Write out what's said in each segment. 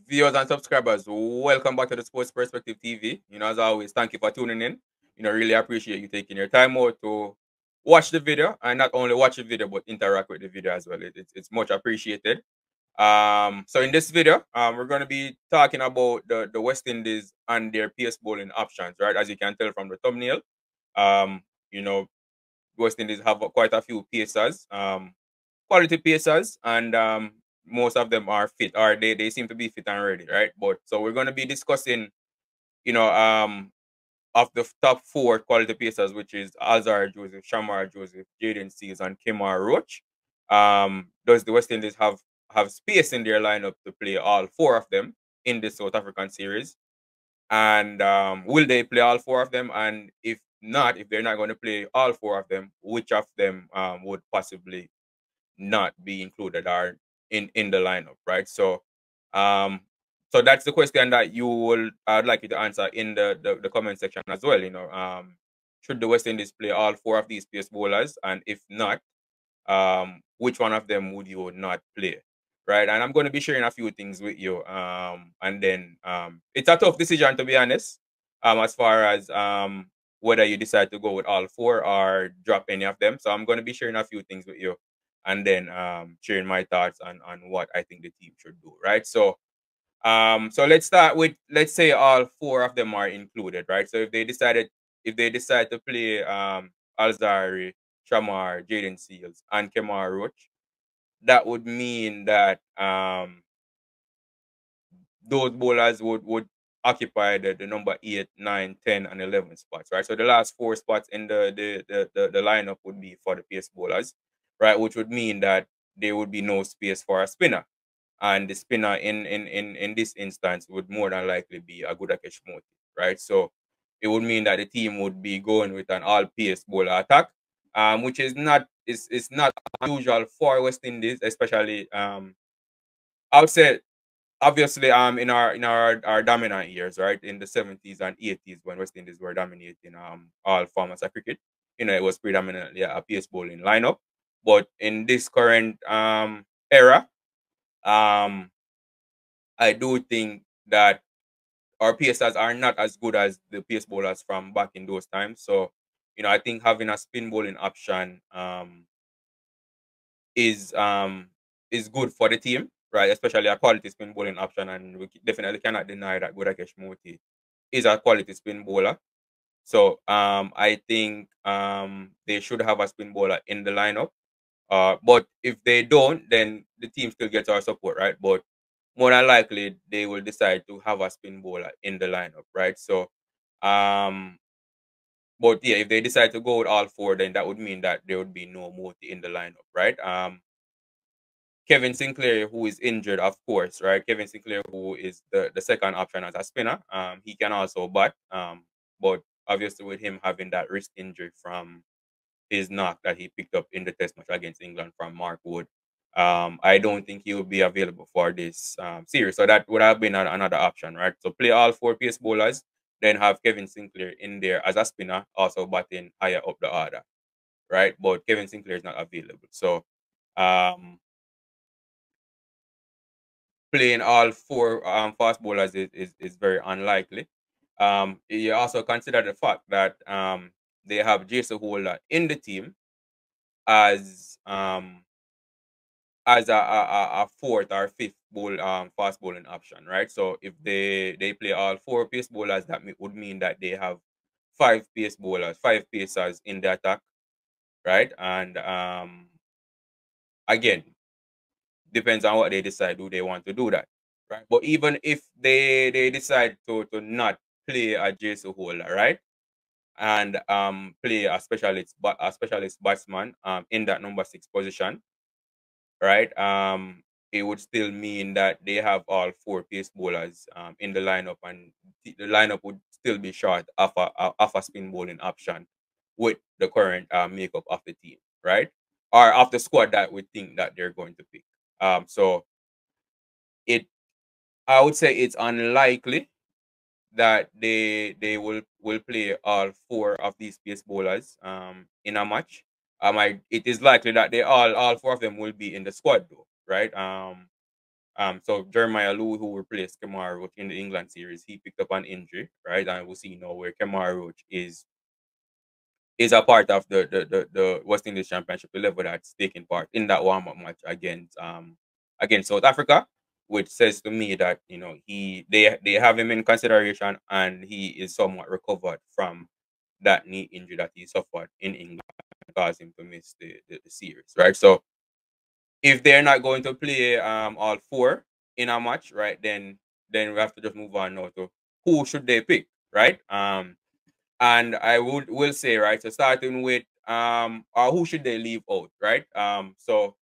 Viewers and subscribers, welcome back to the Sports Perspective TV. As always, thank you for tuning in. Really appreciate you taking your time out to watch the video, and not only watch the video but interact with the video as well. It's much appreciated. So in this video, we're going to be talking about the West Indies and their pace bowling options, right? As you can tell from the thumbnail, um, you know, West Indies have quite a few pacers, quality pacers, and most of them are fit, or they seem to be fit and ready, right? But so we're going to be discussing, you know, of the top four quality pacers, which is Alzarri, Joseph, Shamar, Joseph, Jaden Seals, and Kemar Roach. Does the West Indies have space in their lineup to play all four of them in the South African series? And will they play all four of them? And if not, if they're not going to play all four of them, which of them would possibly not be included or in the lineup, right? Um, so that's the question that I'd like you to answer in the comment section as well. Should the West Indies play all four of these pace bowlers, and if not, which one of them would you not play, right? And I'm going to be sharing a few things with you, and then it's a tough decision, to be honest, as far as whether you decide to go with all four or drop any of them. So I'm going to be sharing a few things with you, and then sharing my thoughts on what I think the team should do, right? So let's start with, let's say all four of them are included, right? So if they decide to play Alzarri, Shamar, Jaden Seals, and Kemar Roach, that would mean that those bowlers would occupy the number 8, 9, 10, and 11 spots, right? So the last four spots in the lineup would be for the pace bowlers, right? Which would mean that there would be no space for a spinner. And the spinner in this instance would more than likely be a Gudakesh Moti, right? So it would mean that the team would be going with an all pace bowler attack, which is not unusual for West Indies, especially I would say obviously in our dominant years, right? In the 70s and 80s, when West Indies were dominating all formats of cricket, it was predominantly a pace bowling lineup. But in this current era, um I do think that our PSers are not as good as the pace bowlers from back in those times. So, I think having a spin bowling option is good for the team, right? Especially a quality spin bowling option, and we definitely cannot deny that Gudakesh Moti is a quality spin bowler. So I think they should have a spin bowler in the lineup. But if they don't, then the team still gets our support, right? But more than likely, they will decide to have a spin bowler in the lineup, right? So, but yeah, if they decide to go with all four, then that would mean that there would be no Moti in the lineup, right? Kevin Sinclair, who is injured, of course, right? Kevin Sinclair, who is the second option as a spinner, he can also bat, but obviously with him having that wrist injury from his knock that he picked up in the test match against England from Mark Wood, I don't think he will be available for this series. So that would have been another option, right? So play all four pace bowlers, then have Kevin Sinclair in there as a spinner, also batting higher up the order, right? But Kevin Sinclair is not available. So um, playing all four fast bowlers is very unlikely. You also consider the fact that they have Jason Holder in the team as a fourth or fifth fast bowling option, right? So if they play all four pace bowlers, that would mean that they have five pacers in the attack, right? And again, depends on what they decide. Do they want to do that, right? But even if they decide to not play a Jason Holder, right? And play a specialist batsman in that number 6 position, right? It would still mean that they have all four pace bowlers in the lineup, and the lineup would still be short of a spin bowling option with the current makeup of the team, right? Or of the squad that we think that they're going to pick. So it, I would say it's unlikely that they will play all four of these pace bowlers in a match. It is likely that all four of them will be in the squad though, right? So Jeremiah Lou, who replaced Kemar Roach in the England series, he picked up an injury, right? And we'll see now where Kemar Roach is a part of the West Indies Championship level that's taking part in that warm up match against South Africa, which says to me that they have him in consideration and he is somewhat recovered from that knee injury that he suffered in England and caused him to miss the series, right? So if they're not going to play all four in a match, right, then we have to just move on now to who should they pick, right? And I will say, right, so starting with who should they leave out, right? So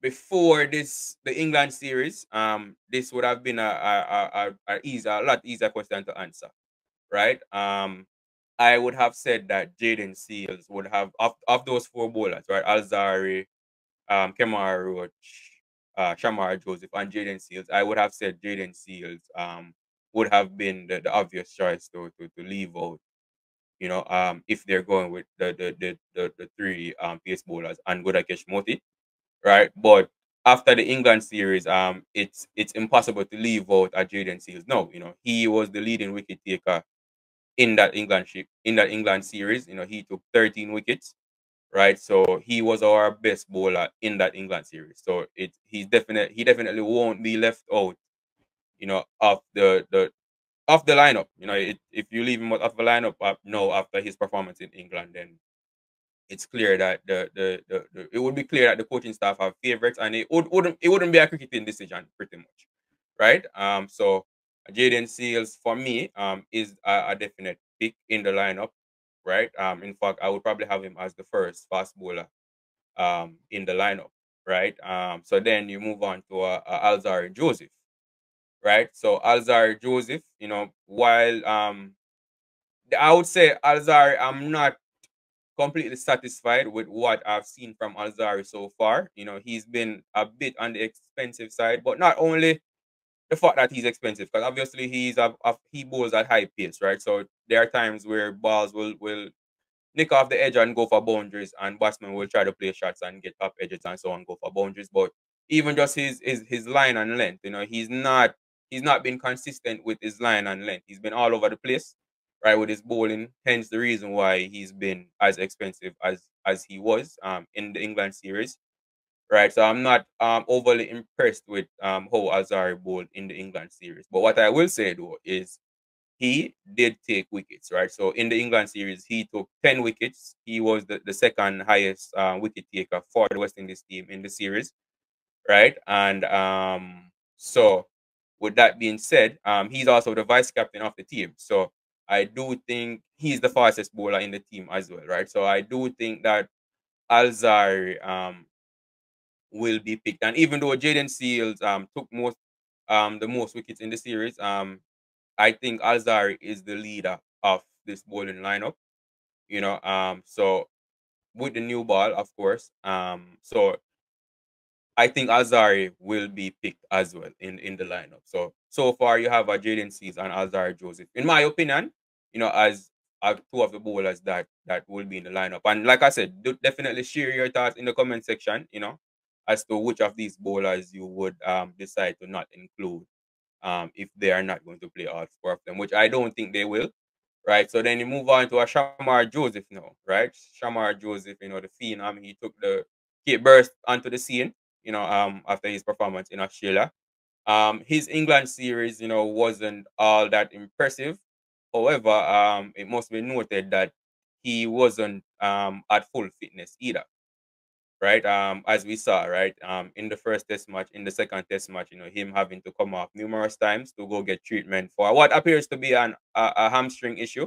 before the England series, this would have been a lot easier question to answer, right? I would have said that Jaden Seals would have of those four bowlers, right? Alzarri, Kemar Roach, Shamar Joseph, and Jaden Seals. I would have said Jaden Seals would have been the obvious choice to leave out. If they're going with the three pace bowlers and Godakesh Moti, right? But after the England series, it's impossible to leave out a Jaden Seals. No, he was the leading wicket taker in that England series. He took 13 wickets, right? So he was our best bowler in that England series. So he definitely won't be left out, of the lineup. If you leave him out of the lineup no after his performance in England, then it's clear that it would be clear that the coaching staff have favorites, and it wouldn't be a cricketing decision pretty much, right? So Jaden Seals for me is a definite pick in the lineup, right? In fact, I would probably have him as the first fast bowler in the lineup, right? So then you move on to Alzarri Joseph, right? So Alzarri Joseph, while I would say Alzarri, I'm not completely satisfied with what I've seen from Alzarri so far. He's been a bit on the expensive side, but not only the fact that he's expensive, because obviously he bowls at high pace, right? So there are times where balls will nick off the edge and go for boundaries, and batsmen will try to play shots and get up edges and so on, go for boundaries. But even just his line and length, he's not been consistent with his line and length. He's been all over the place, right, with his bowling. Hence the reason why he's been as expensive as he was in the England series. Right, so I'm not overly impressed with how Alzarri bowled in the England series. But what I will say though is he did take wickets, right? So in the England series, he took 10 wickets. He was the second highest wicket taker for the West Indies team in the series, right? And so with that being said, he's also the vice captain of the team. So I do think he's the fastest bowler in the team as well, right? So I do think that Alzarri will be picked. And even though Jaden Seals took the most wickets in the series, I think Alzarri is the leader of this bowling lineup. So with the new ball, of course. So I think Alzarri will be picked as well in the lineup. So far you have a Jaden Seals and Alzarri Joseph. In my opinion, as two of the bowlers that will be in the lineup. And like I said, definitely share your thoughts in the comment section, as to which of these bowlers you would decide to not include if they are not going to play all four of them, which I don't think they will. Right. So then you move on to a Shamar Joseph now, right? Shamar Joseph, the phenom, he burst onto the scene, after his performance in Australia. His England series, wasn't all that impressive. However, it must be noted that he wasn't at full fitness either, right? As we saw, right, in the first test match, in the second test match, him having to come off numerous times to go get treatment for what appears to be a hamstring issue.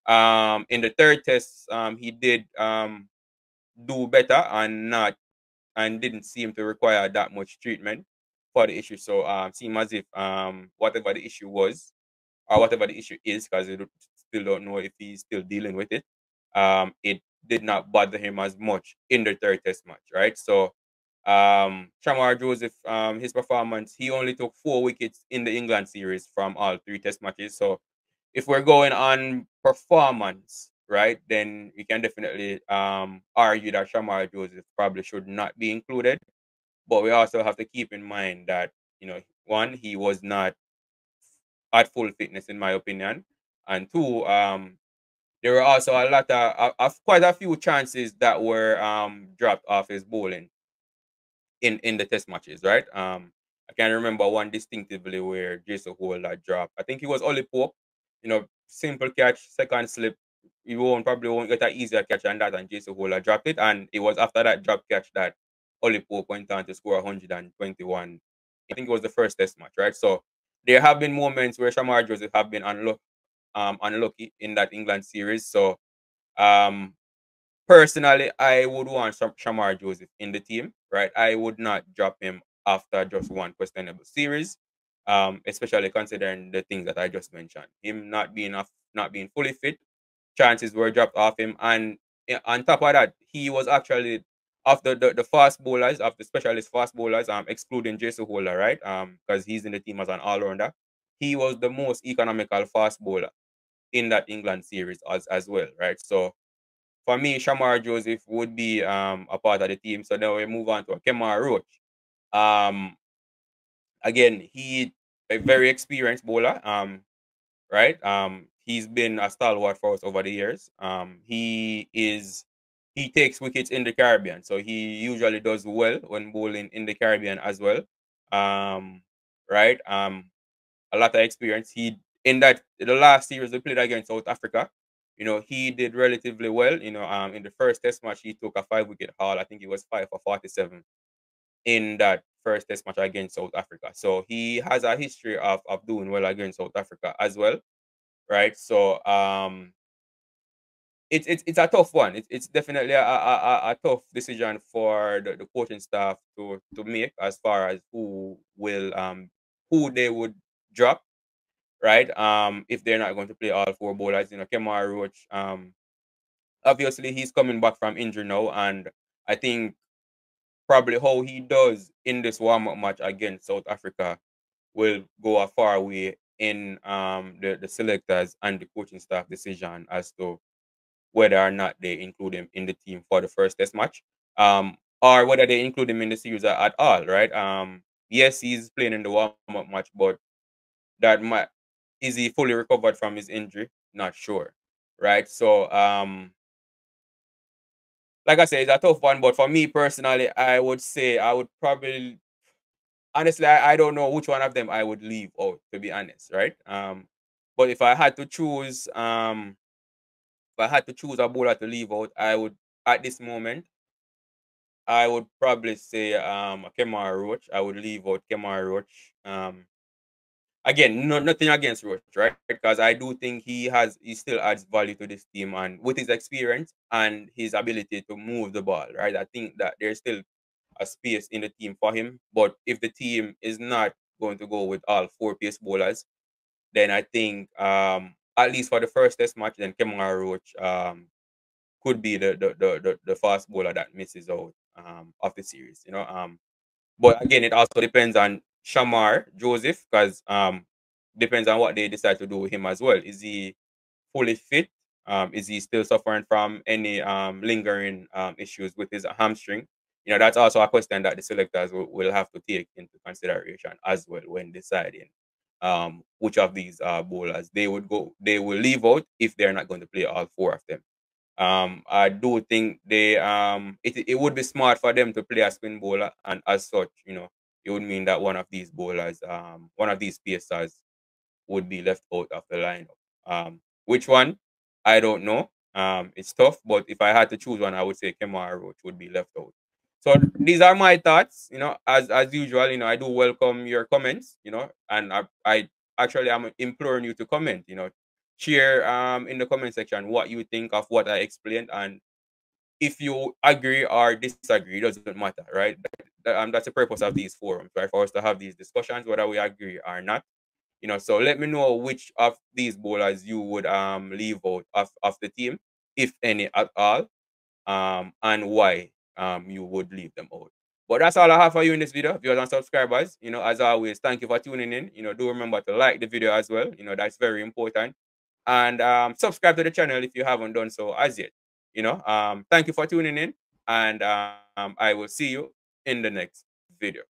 In the third test, he did do better and didn't seem to require that much treatment for the issue. So seemed as if whatever the issue was or whatever the issue is, because we still don't know if he's still dealing with it. It did not bother him as much in the third test match, right? So Shamar Joseph, his performance, he only took 4 wickets in the England series from all 3 test matches. So if we're going on performance, right, then we can definitely argue that Shamar Joseph probably should not be included. But we also have to keep in mind that, one, he was not at full fitness, in my opinion. And two, there were also a lot of quite a few chances that were dropped off his bowling in the test matches, right? I can remember one distinctively where Jason Holder dropped. I think it was Ollie Pope, simple catch, second slip. You probably won't get an easier catch than that, and Jason Holder dropped it. And it was after that drop catch that Ollie Pope went on to score 121. I think it was the first test match, right? So there have been moments where Shamar Joseph have been unlucky in that England series. So um, personally, I would want Shamar Joseph in the team, right? I would not drop him after just one questionable series, especially considering the things that I just mentioned. Him not being fully fit, chances were dropped off him, and on top of that, he was actually of the fast bowlers, of the specialist fast bowlers, excluding Jason Holder, right? Because he's in the team as an all rounder. He was the most economical fast bowler in that England series as well, right? So for me, Shamar Joseph would be a part of the team. So then we move on to Kemar Roach. Um, Again, he a very experienced bowler. Right. He's been a stalwart for us over the years. He takes wickets in the Caribbean, so he usually does well when bowling in the Caribbean as well. Um, right. A lot of experience. He in that the last series we played against South Africa, he did relatively well. In the first test match he took a 5 wicket haul. I think it was 5 for 47 in that first test match against South Africa. So he has a history of doing well against South Africa as well. Right. So it's a tough one. It's definitely a tough decision for the coaching staff to make as far as who they would drop, right? If they're not going to play all four bowlers, Kemar Roach, obviously he's coming back from injury now, and I think probably how he does in this warm-up match against South Africa will go a far way in the selectors and the coaching staff decision as to whether or not they include him in the team for the first test match, or whether they include him in the series at all, right? Yes, he's playing in the warm-up match, but that might is he fully recovered from his injury? Not sure, right? So, like I said, it's a tough one. But for me personally, I would say I would probably, honestly, I don't know which one of them I would leave out. To be honest, right? But if I had to choose a bowler to leave out, I would at this moment I would probably say Kemar Roach. I would leave out Kemar Roach. Again, nothing against Roach, right? Because I do think he still adds value to this team, and with his experience and his ability to move the ball, right? I think that there's still a space in the team for him. But if the team is not going to go with all four pace bowlers, then I think at least for the first test match, then Kemar Roach could be the fast bowler that misses out of the series, But again, it also depends on Shamar Joseph, because depends on what they decide to do with him as well. Is he fully fit? Is he still suffering from any lingering issues with his hamstring? That's also a question that the selectors will have to take into consideration as well when deciding which of these bowlers they will leave out if they're not going to play all four of them. I do think it would be smart for them to play a spin bowler, and as such, it would mean that one of these pacers would be left out of the lineup. Which one? I don't know. It's tough, but if I had to choose one, I would say Kemar Roach would be left out. So these are my thoughts. As usual, I do welcome your comments. And I actually am imploring you to comment. Share in the comment section what you think of what I explained, and if you agree or disagree, it doesn't matter, right? That's the purpose of these forums, right? For us to have these discussions, whether we agree or not. So let me know which of these bowlers you would leave out of the team, if any at all, and why you would leave them out. But that's all I have for you in this video, viewers and subscribers. As always, thank you for tuning in. Do remember to like the video as well. That's very important. And subscribe to the channel if you haven't done so as yet. Thank you for tuning in, and I will see you in the next video.